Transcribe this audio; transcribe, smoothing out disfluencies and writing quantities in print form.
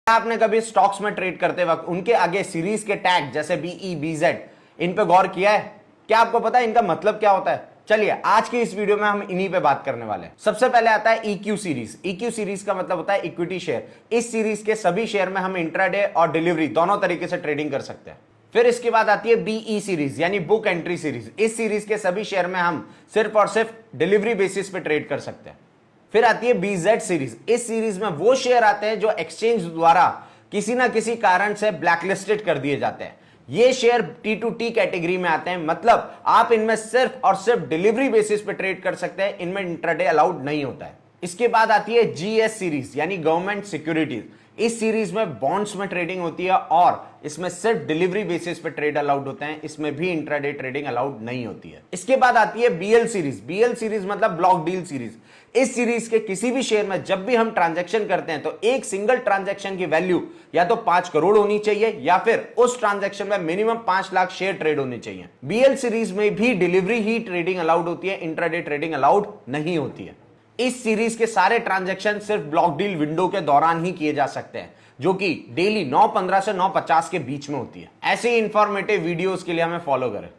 आपने कभी स्टॉक्स में ट्रेड करते वक्त उनके आगे सीरीज के टैग जैसे बीई बीजेड इन पे गौर किया है? क्या आपको पता है इनका मतलब क्या होता है? चलिए आज की इस वीडियो में हम इन्हीं पे बात करने वाले हैं। सबसे पहले आता है EQ सीरीज। EQ सीरीज का मतलब होता है इक्विटी शेयर। इस सीरीज के सभी शेयर में हम इंट्राडे और डिलीवरी दोनों तरीके से ट्रेडिंग कर सकते हैं। फिर इसके बाद आती है BE सीरीज यानी बुक एंट्री सीरीज। इस सीरीज के सभी शेयर में हम सिर्फ और सिर्फ डिलीवरी बेसिस पे ट्रेड कर सकते हैं। फिर आती है BZ सीरीज। इस सीरीज में वो शेयर आते हैं जो एक्सचेंज द्वारा किसी ना किसी कारण से ब्लैकलिस्टेड कर दिए जाते हैं। ये शेयर T2T कैटेगरी में आते हैं, मतलब आप इनमें सिर्फ और सिर्फ डिलीवरी बेसिस पे ट्रेड कर सकते हैं, इनमें इंट्राडे अलाउड नहीं होता है। इसके बाद आती है GS सीरीज यानी गवर्नमेंट सिक्योरिटीज। इस सीरीज में बॉन्ड्स में ट्रेडिंग होती है और इसमें सिर्फ डिलीवरी बेसिस पे ट्रेड अलाउड होते हैं, इसमें भी इंट्राडे ट्रेडिंग अलाउड नहीं होती है। इसके बाद आती है BL सीरीज। BL सीरीज मतलब ब्लॉक डील सीरीज। इस सीरीज के किसी भी शेयर में जब भी हम ट्रांजैक्शन करते हैं तो एक सिंगल ट्रांजैक्शन की वैल्यू या तो 5 करोड़ होनी चाहिए या फिर उस ट्रांजैक्शन में मिनिमम 5 लाख शेयर ट्रेड होने चाहिए। BL सीरीज में भी डिलीवरी ही ट्रेडिंग अलाउड होती है, इंट्राडे ट्रेडिंग अलाउड नहीं होती है। इस सीरीज के सारे ट्रांजैक्शन सिर्फ ब्लॉक डील विंडो के दौरान ही किए जा सकते हैं, जो कि डेली 9:15 से 9:50 के बीच में होती है। ऐसे ही इंफॉर्मेटिव वीडियोस के लिए हमें फॉलो करें।